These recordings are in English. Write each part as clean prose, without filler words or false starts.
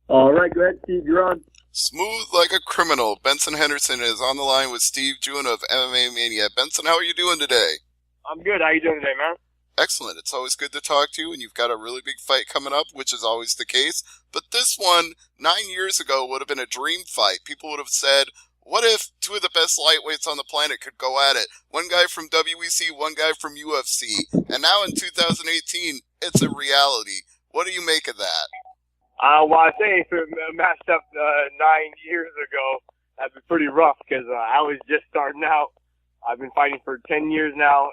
All right, go ahead, Steve. You're on. Smooth like a criminal. Benson Henderson is on the line with Steve June of MMA Mania. Benson, how are you doing today? I'm good. How you doing today, man? Excellent. It's always good to talk to you, and you've got a really big fight coming up, which is always the case. But this one, 9 years ago, would have been a dream fight. People would have said, what if two of the best lightweights on the planet could go at it? One guy from WEC, one guy from UFC. And now in 2018, it's a reality. What do you make of that? Well, I say if it matched up 9 years ago, that'd be pretty rough because I was just starting out. I've been fighting for 10 years now.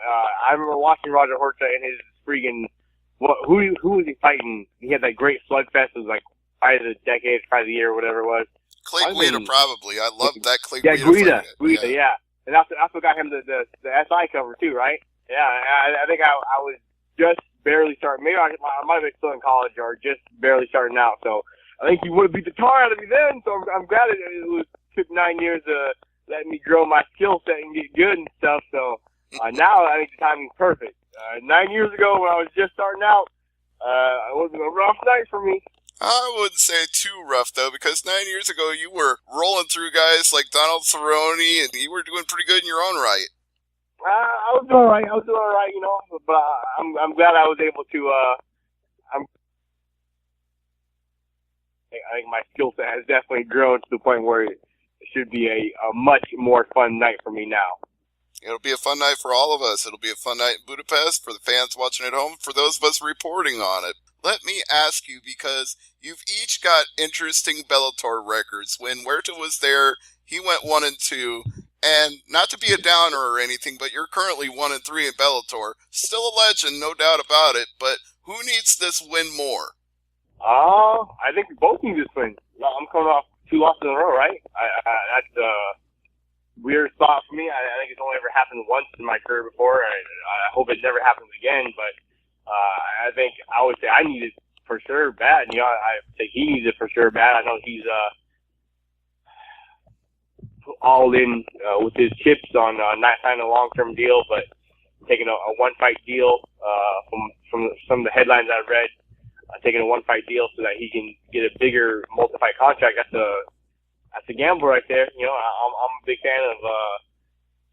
I remember watching Roger Horta and his freaking who was he fighting? He had that great slugfest. It was like fight of the decade, fight of the year, whatever it was. Clay Guida, probably. I love that Clay Guida. Guida, yeah. And that's what got him the SI cover too, right? Yeah, I think I was just barely starting. Maybe I might have been still in college or just barely starting out. So I think he would have beat the tar out of me then. So I'm glad it took 9 years to let me grow my skill set and get good and stuff. So now I think the timing's perfect. 9 years ago when I was just starting out, it was a rough night for me. I wouldn't say too rough, though, because 9 years ago you were rolling through guys like Donald Cerrone, and you were doing pretty good in your own right. I was doing all right. You know, but I'm glad I was able to. I think my skill set has definitely grown to the point where it should be a much more fun night for me now. It'll be a fun night for all of us. It'll be a fun night in Budapest for the fans watching at home, for those of us reporting on it. Let me ask you, because you've each got interesting Bellator records. When Huerta was there, he went 1-2. And not to be a downer or anything, but you're currently 1-3 in Bellator. Still a legend, no doubt about it. But who needs this win more? I think we both need this win. I'm coming off 2 losses in a row, right? That's a weird spot for me. I think it's only ever happened once in my career before. I hope it never happens again. But I think I would say I need it for sure bad. You know, I think he needs it for sure bad. I know he's all in with his chips on not signing a long-term deal, but taking a one-fight deal from some of the headlines I've read, taking a one-fight deal so that he can get a bigger multi-fight contract. That's a gamble right there. You know, I'm a big fan of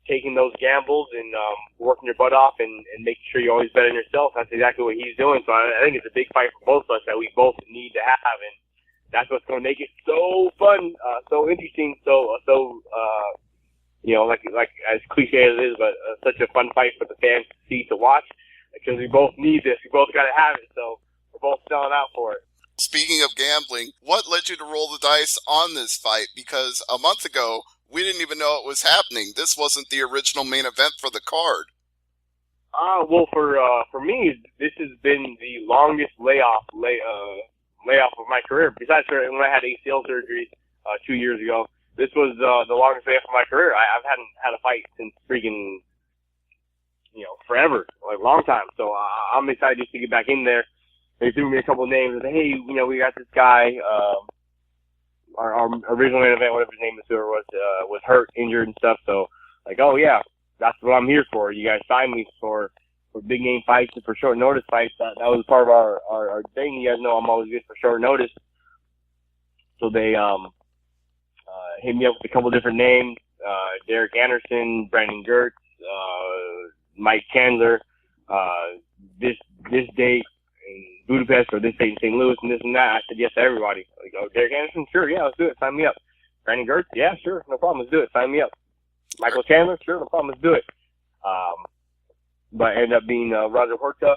taking those gambles and working your butt off and making sure you always bet on yourself. That's exactly what he's doing. So I think it's a big fight for both of us that we both need to have, and that's what's going to make it so fun, so interesting, so you know, like as cliche as it is, but such a fun fight for the fans to see, to watch, because we both need this. We both got to have it, so we're both selling out for it. Speaking of gambling, what led you to roll the dice on this fight? Because a month ago, we didn't even know it was happening. This wasn't the original main event for the card. Well, for me, this has been the longest layoff of my career. Besides when I had ACL surgery 2 years ago, this was the longest layoff of my career. I hadn't had a fight since freaking, you know, forever, like a long time. So I'm excited just to get back in there. They threw me a couple of names and said, hey, you know, we got this guy, our original main event, whatever his name was hurt, injured and stuff. So like, oh yeah, that's what I'm here for. You guys signed me for big name fights and for short notice fights. That was part of our thing. You guys know I'm always good for short notice. So they hit me up with a couple different names, Derek Anderson, Brandon Gertz, Mike Chandler, this date in Budapest or this date in St. Louis and this and that. I said yes to everybody. Like, oh, Derek Anderson? Sure, yeah, let's do it. Sign me up. Brandon Gertz? Yeah, sure, no problem. Let's do it. Sign me up. Michael Chandler? Sure, no problem. Let's do it. But ended up being Roger Horta,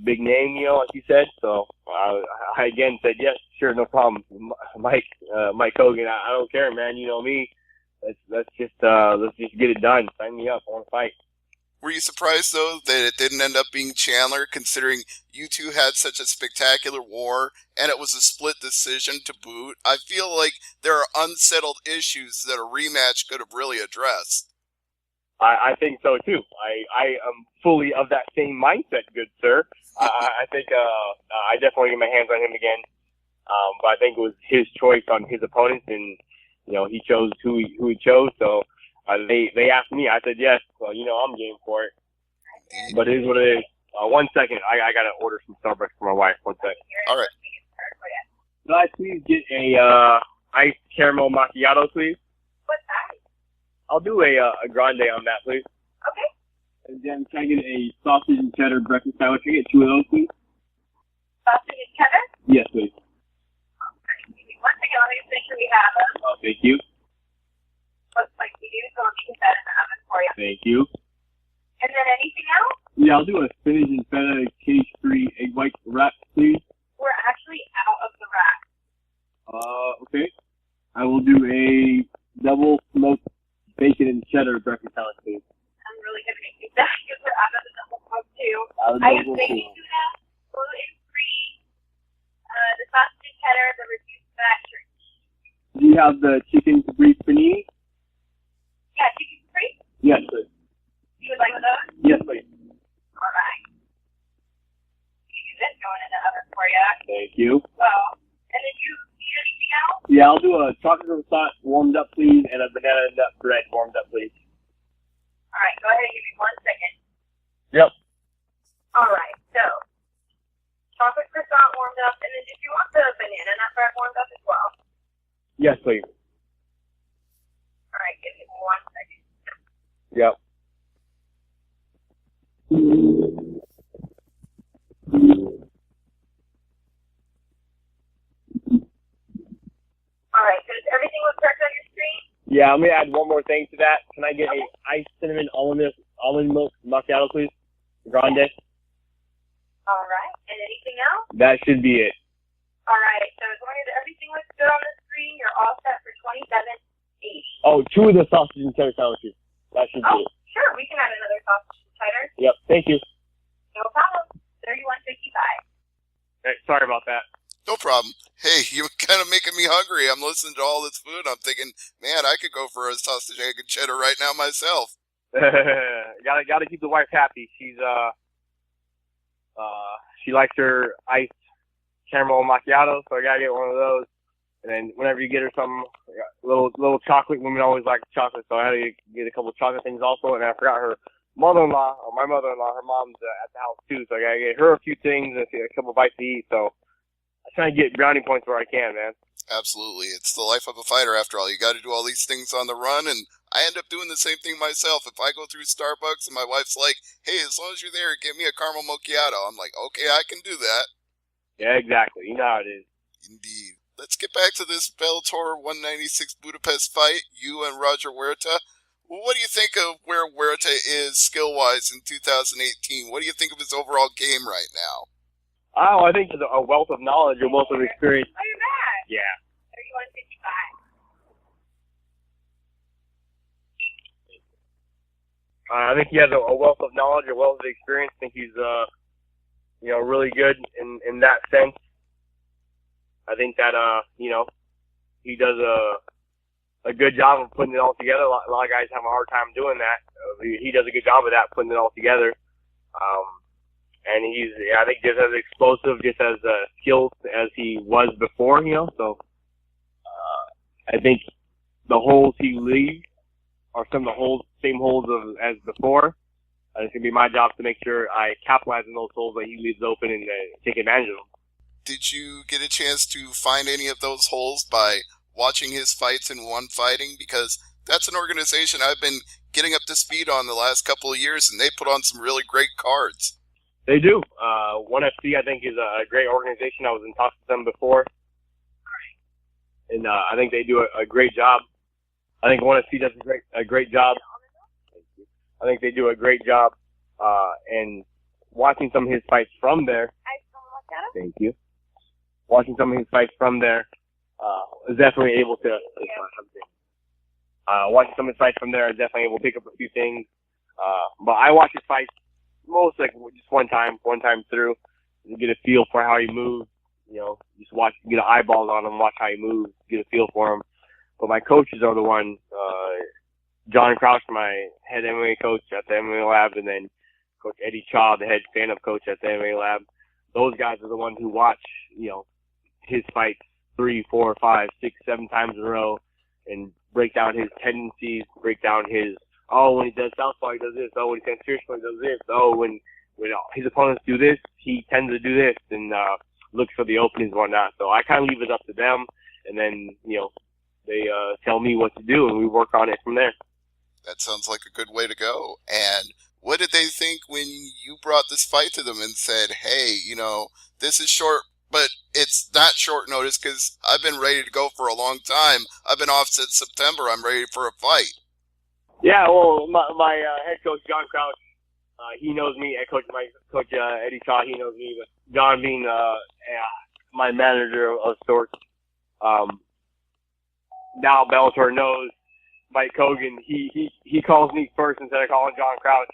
big name, you know, like you said. So I again said yes, sure, no problem. Mike Hogan, I don't care, man. You know me. Let's just get it done. Sign me up. I want to fight. Were you surprised, though, that it didn't end up being Chandler, considering you two had such a spectacular war, and it was a split decision to boot? I feel like there are unsettled issues that a rematch could have really addressed. I think so, too. I am fully of that same mindset, good sir. I think I definitely get my hands on him again. But I think it was his choice on his opponents, and, you know, he chose who he chose, so... They asked me. I said yes. Well, you know, I'm game for it. But it is what it is. 1 second. I got to order some Starbucks for my wife. 1 second. All right. Could I please get a iced caramel macchiato, please? What's that? I'll do a grande on that, please. Okay. And then can I get a sausage and cheddar breakfast sandwich? Can I get 2 of those, please? Sausage and cheddar? Yes, please. Okay. Give me 1 second. Let me just make sure we have them. Oh, thank you. Looks like we do, so let me get that in the oven for you. Thank you. And then anything else? Yeah, I'll do a spinach and feta cage-free egg white wrap, please. We're actually out of the rack. Okay. I will do a double smoked bacon and cheddar breakfast sandwich, please. I'm really going to make you that because we're out of the double smoke too. I have bacon tuna, gluten-free, the sausage and cheddar, the reduced fat turkey. Do you have the chicken caprese panini? Yeah, chicken free? Yes, please. You would like those? Yes, please. All right. You get this going in the oven for you. Thank you. Well, and then you need anything else? Yeah, I'll do a chocolate croissant warmed up, please, and a banana nut bread warmed up, please. All right, go ahead and give me 1 second. Yep. All right, so chocolate croissant warmed up, and then did you want the banana nut bread warmed up as well? Yes, please. All right, give me 1 second. Yep. All right, so does everything look correct on your screen? Yeah, let me add one more thing to that. Can I get a iced cinnamon almond milk macchiato, please? Grande. All right, and anything else? That should be it. All right, so as long as everything looks good on the screen, you're all set for $27.80. Oh, 2 of the sausage and cheddar sandwiches. That should be it. Sure, we can add another sausage and cheddar. Yep, thank you. No problem. $31.55. Hey, sorry about that. No problem. Hey, you're kind of making me hungry. I'm listening to all this food. I'm thinking, man, I could go for a sausage, egg, and cheddar right now myself. gotta keep the wife happy. She's she likes her iced caramel macchiato, so I gotta get one of those. And then whenever you get her something, little chocolate, women always like chocolate, so I had to get a couple of chocolate things also. And I forgot her mother-in-law, or my mother-in-law, her mom's at the house too, so I gotta get her a few things and a couple of bites to eat. So I try to get brownie points where I can, man. Absolutely. It's the life of a fighter after all. You got to do all these things on the run, and I end up doing the same thing myself. If I go through Starbucks and my wife's like, hey, as long as you're there, get me a caramel macchiato. I'm like, okay, I can do that. Yeah, exactly. You know how it is. Indeed. Let's get back to this Bellator 196 Budapest fight, you and Roger Huerta. Well, what do you think of where Huerta is skill-wise in 2018? What do you think of his overall game right now? Oh, I think there's a wealth of knowledge, a wealth of experience. Oh, you're back. Yeah. $31.55. I think he has a wealth of knowledge, a wealth of experience. I think he's, really good in that sense. I think that, he does a good job of putting it all together. A lot of guys have a hard time doing that. He does a good job of that, putting it all together. And I think just as explosive, just as skilled as he was before, so, I think the holes he leaves are some of the same holes as before. It's going to be my job to make sure I capitalize on those holes that he leaves open and take advantage of them. Did you get a chance to find any of those holes by watching his fights in One Fighting? Because that's an organization I've been getting up to speed on the last couple of years, and they put on some really great cards. They do. ONE FC, I think, is a great organization. I was in talks with them before. And I think they do a great job. I think ONE FC does a great job. I think they do a great job. And watching some of his fights from there. Thank you. Watching some of his fights from there, is definitely able to. Watching some of his fights from there, I was definitely able to pick up a few things. But I watch his fights most like just one time through, to get a feel for how he moves. Just watch, get eyeballs on him, watch how he moves, get a feel for him. But my coaches are the ones, John Crouch, my head MMA coach at the MMA Lab, and then Coach Eddie Chaw, the head stand-up coach at the MMA Lab. Those guys are the ones who watch, his fights 3, 4, 5, 6, 7 times in a row and break down his tendencies, break down his, when he does southpaw, he does this. When he stands seriously, he does this. When his opponents do this, he tends to do this. And looks for the openings and whatnot. So I kind of leave it up to them, and then, they tell me what to do, and we work on it from there. That sounds like a good way to go. And what did they think when you brought this fight to them and said, hey, this is short, but it's not short notice because I've been ready to go for a long time. I've been off since September. I'm ready for a fight. Yeah, well, my head coach, John Crouch, he knows me. My coach, Eddie Shaw, he knows me. But John being my manager of sorts, now Bellator knows Mike Hogan. He calls me first instead of calling John Crouch.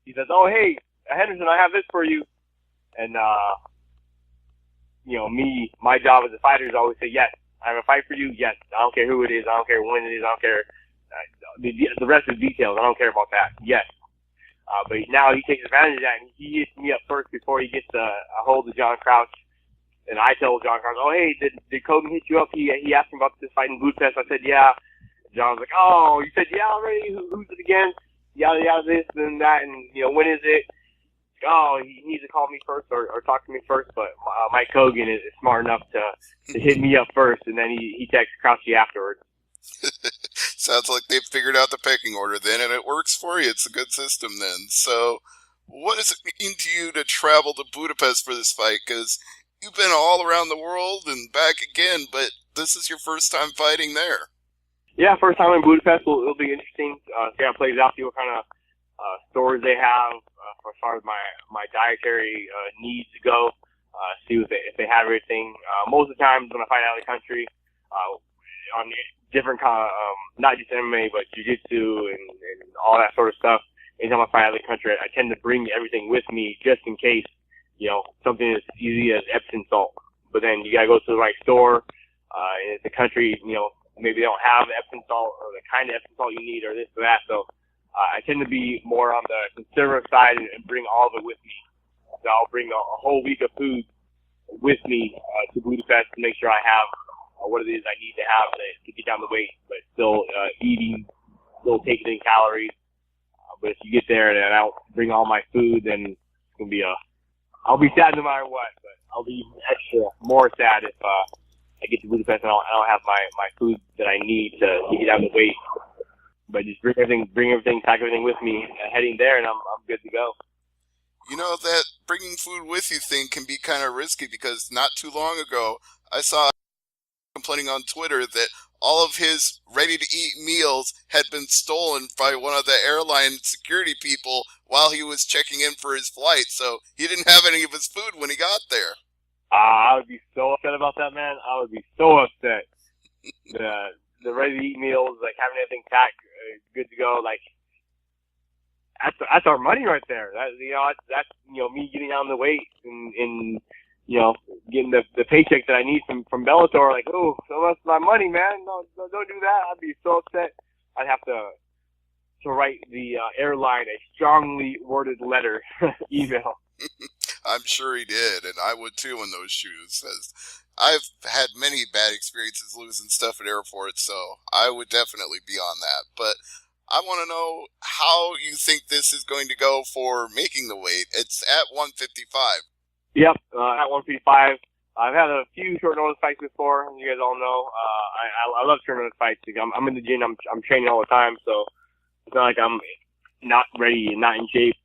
He says, "Oh, hey, Henderson, I have this for you." And, my job as a fighter is always say, yes, I have a fight for you. Yes. I don't care who it is. I don't care when it is. I don't care. The rest of the details, I don't care about that. Yes. But now he takes advantage of that, and he hits me up first before he gets a hold of John Crouch. And I tell John Crouch, "Oh, hey, did Hogan hit you up? He asked me about this fight in Budapest." I said, "Yeah." John's like, "Oh, you said yeah already? Who's it against? Yada, yada, this and that, and, when is it?" Oh, he needs to call me first or talk to me first, but Mike Hogan is smart enough to hit me up first, and then he texts Crouchy afterwards. Sounds like they've figured out the pecking order then, and it works for you. It's a good system then. So what does it mean to you to travel to Budapest for this fight? Because you've been all around the world and back again, but this is your first time fighting there. Yeah, first time in Budapest. It'll be interesting. See how it plays out, see what kind of stores they have as far as my dietary needs go. See if they have everything. Most of the times when I fight out of the country, on different kind of, not just MMA, but jiu-jitsu and all that sort of stuff. Anytime I fight out of the country, I tend to bring everything with me just in case, something as easy as Epsom salt. But then you gotta go to the right store, and it's a country, maybe they don't have Epsom salt or the kind of Epsom salt you need or this or that. So I tend to be more on the conservative side and bring all of it with me. So I'll bring a whole week of food with me to Budapest to make sure I have what it is I need to have to get down the weight, but still eating, still taking in calories. But if you get there and I don't bring all my food, then it's going to be I'll be sad no matter what, but I'll be extra more sad if I get to Budapest and I don't have my food that I need to get down the weight. But just bring everything, pack everything with me heading there, and I'm good to go. That bringing food with you thing can be kind of risky because not too long ago, I saw complaining on Twitter that all of his ready-to-eat meals had been stolen by one of the airline security people while he was checking in for his flight, so he didn't have any of his food when he got there. I would be so upset about that, man. I would be so upset. The ready-to-eat meals, like having everything packed, good to go, like that's our money right there. That's me getting down the weight and getting the paycheck that I need from Bellator. Like, oh, so that's my money, man. No, don't do that. I'd be so upset. I'd have to write the airline a strongly worded letter, email. I'm sure he did, and I would too in those shoes. As I've had many bad experiences losing stuff at airports, so I would definitely be on that. But I want to know how you think this is going to go for making the weight. It's at 155. Yep, at 155. I've had a few short notice fights before, as you guys all know. I love short notice fights. I'm in the gym. I'm training all the time, so it's not like I'm not ready and not in shape,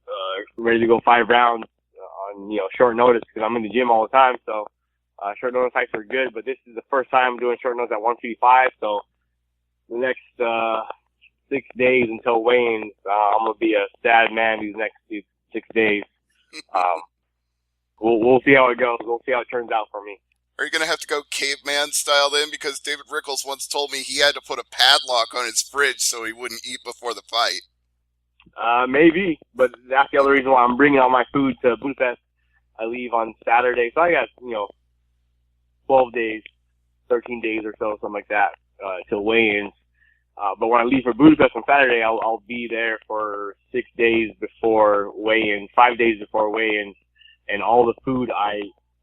ready to go 5 rounds on short notice because I'm in the gym all the time. So short notice fights are good, but this is the first time I'm doing short notice at 155. So the next 6 days until weigh-ins, I'm gonna be a sad man these next 6 days. We'll see how it goes. We'll see how it turns out for me. Are you going to have to go caveman style then? Because David Rickles once told me he had to put a padlock on his fridge so he wouldn't eat before the fight. Maybe, but that's the other reason why I'm bringing all my food to Budapest. I leave on Saturday, so I got 12 days, 13 days or so, something like that, till weigh-ins. But when I leave for Budapest on Saturday, I'll be there for 6 days before weigh-ins, 5 days before weigh-ins. And all the food I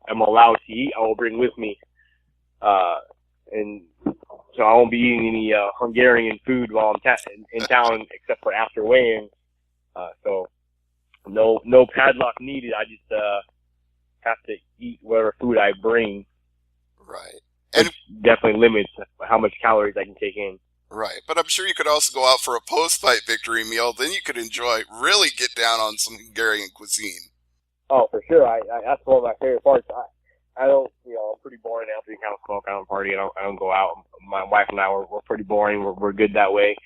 am allowed to eat, I will bring with me. And so I won't be eating any Hungarian food while I'm in town except for after weigh-ins. So no padlock needed. I just have to eat whatever food I bring. Right. And definitely limits how much calories I can take in. Right. But I'm sure you could also go out for a post-fight victory meal. Then you could really get down on some Hungarian cuisine. Oh, for sure. That's one of my favorite parts. I don't, I'm pretty boring after you kind of smoke. I don't party. I don't go out. My wife and I, we're pretty boring. We're good that way.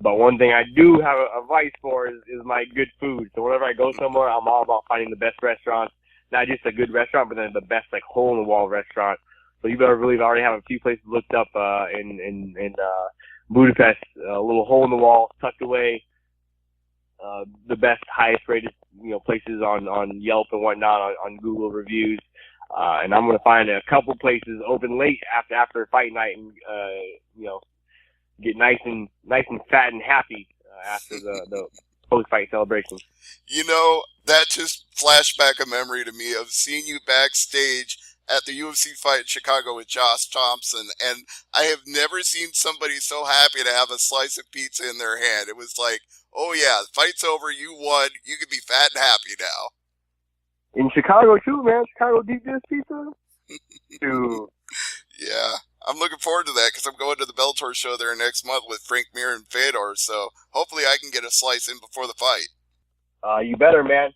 But one thing I do have a vice for is my good food. So whenever I go somewhere, I'm all about finding the best restaurants. Not just a good restaurant, but then the best, like, hole-in-the-wall restaurant. So you better believe I already have a few places looked up in Budapest, a little hole-in-the-wall, tucked away. The best, highest-rated, places on Yelp and whatnot, on Google reviews. And I'm going to find a couple places open late after fight night and, get nice and fat and happy after the post-fight celebration. That just flashed back a memory to me of seeing you backstage at the UFC fight in Chicago with Josh Thompson, and I have never seen somebody so happy to have a slice of pizza in their hand. It was like, oh yeah, the fight's over, you won, you can be fat and happy now. In Chicago too, man. Chicago deep dish pizza. Dude. Yeah. I'm looking forward to that because I'm going to the Bellator show there next month with Frank Mir and Fedor, so hopefully I can get a slice in before the fight. You better, man.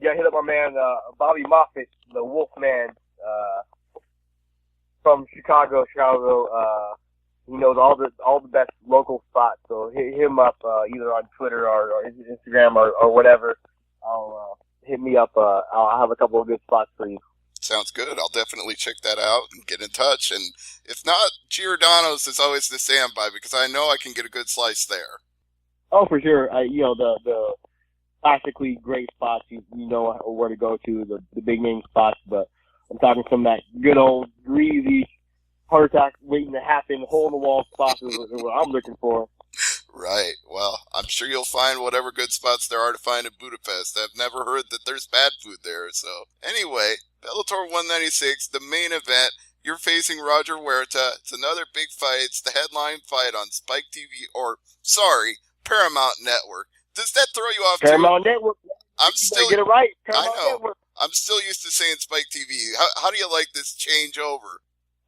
Yeah, hit up my man, Bobby Moffitt, the Wolfman, from Chicago. He knows all the best local spots, so hit him up, either on Twitter or Instagram or whatever. Hit me up. I'll have a couple of good spots for you. Sounds good. I'll definitely check that out and get in touch. And if not, Giordano's is always the standby because I know I can get a good slice there. Oh, for sure. The classically great spots, you know where to go to, the big name spots. But I'm talking from that good old greasy heart attack waiting to happen, hole in the wall spots is what I'm looking for. Right. Well, I'm sure you'll find whatever good spots there are to find in Budapest. I've never heard that there's bad food there. So anyway, Bellator 196, the main event. You're facing Roger Huerta. It's another big fight. It's the headline fight on Spike TV, Paramount Network. Does that throw you off Paramount too? Network. I'm still get it right. Paramount Network. I'm still used to saying Spike TV. How do you like this change over?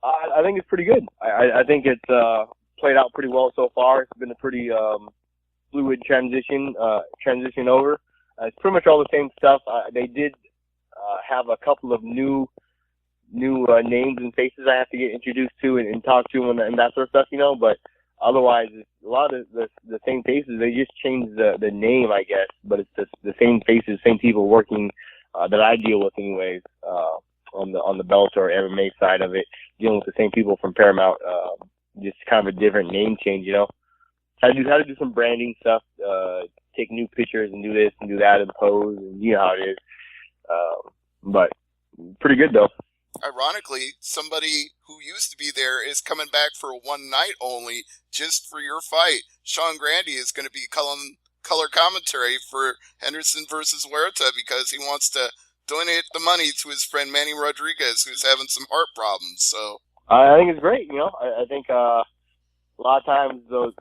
I think it's pretty good. I think it's played out pretty well so far. It's been a pretty fluid transition over. It's pretty much all the same stuff. They did have a couple of new names and faces I have to get introduced to and talk to and that sort of stuff, but otherwise it's a lot of the same faces. They just changed the name, I guess, but it's the same faces, same people working that I deal with anyways, on the Bellator MMA side of it, dealing with the same people from Paramount, just kind of a different name change, Had to do some branding stuff, take new pictures and do this and do that and pose, and you know how it is. But pretty good though. Ironically, somebody who used to be there is coming back for one night only just for your fight. Sean Grandy is going to be color commentary for Henderson versus Huerta because he wants to donate the money to his friend Manny Rodriguez, who's having some heart problems. So I think it's great. I think a lot of times those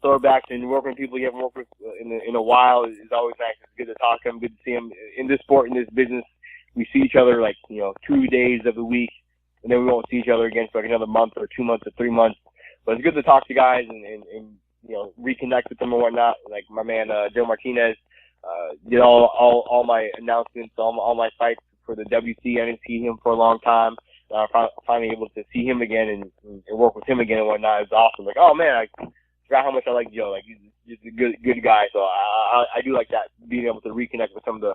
throwbacks and working with people you haven't worked with in a while is always nice. It's good to talk to them, good to see them in this sport, in this business. We see each other 2 days of the week, and then we won't see each other again for another month or 2 months or 3 months. But it's good to talk to guys and reconnect with them and whatnot. Like my man Joe Martinez did all my announcements, all my fights for the WC. I didn't see him for a long time. Finally able to see him again and work with him again and whatnot is awesome. Like, oh man, I forgot how much I like Joe. Like he's just a good guy. So I do like that, being able to reconnect with some of the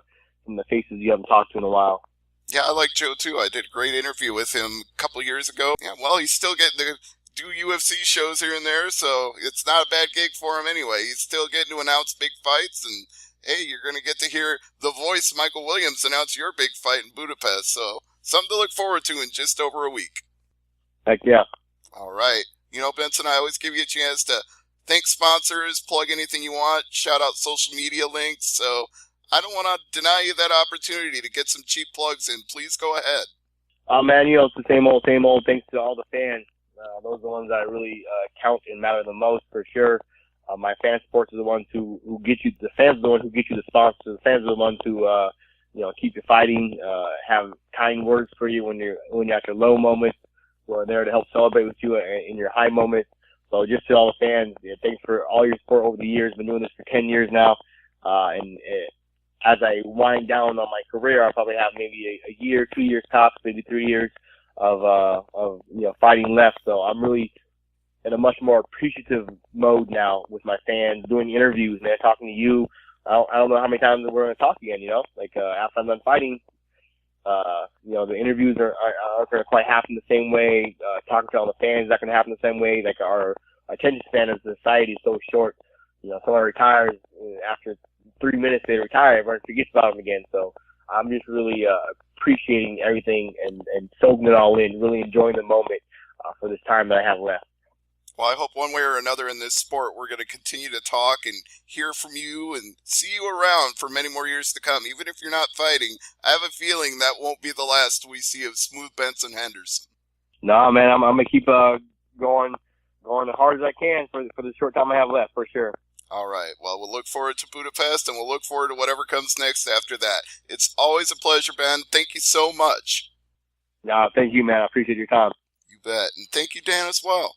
faces you haven't talked to in a while. Yeah, I like Joe too. I did a great interview with him a couple years ago. Yeah, well, he's still getting to do UFC shows here and there, so it's not a bad gig for him anyway. He's still getting to announce big fights, and hey, you're going to get to hear the voice Michael Williams announce your big fight in Budapest. So something to look forward to in just over a week. Heck yeah. All right. Benson, I always give you a chance to thank sponsors, plug anything you want, shout out social media links. So I don't want to deny you that opportunity to get some cheap plugs in. Please go ahead. Man, it's the same old. Thanks to all the fans. Those are the ones that really count and matter the most, for sure. My fan supporters are the ones who get you. The fans are the ones who get you the sponsors. The fans are the ones who keep you fighting, have kind words for you when you're at your low moments. We're there to help celebrate with you in your high moments. So just to all the fans, thanks for all your support over the years. Been doing this for 10 years now. As I wind down on my career, I'll probably have maybe a year, 2 years tops, maybe 3 years of fighting left. So I'm really in a much more appreciative mode now with my fans, doing interviews, man, talking to you. I don't know how many times we're going to talk again, after I'm done fighting. The interviews aren't going to quite happen the same way. Talking to all the fans is not going to happen the same way. Like, our attention span as a society is so short. Someone retires after 3 minutes, they retire, everyone forgets about them again. So I'm just really appreciating everything and soaking it all in, really enjoying the moment for this time that I have left. Well, I hope one way or another in this sport we're going to continue to talk and hear from you and see you around for many more years to come. Even if you're not fighting, I have a feeling that won't be the last we see of Smooth Benson Henderson. No, man, I'm going to keep going as hard as I can for the short time I have left, for sure. All right. Well, we'll look forward to Budapest, and we'll look forward to whatever comes next after that. It's always a pleasure, Ben. Thank you so much. No, thank you, man. I appreciate your time. You bet. And thank you, Dan, as well.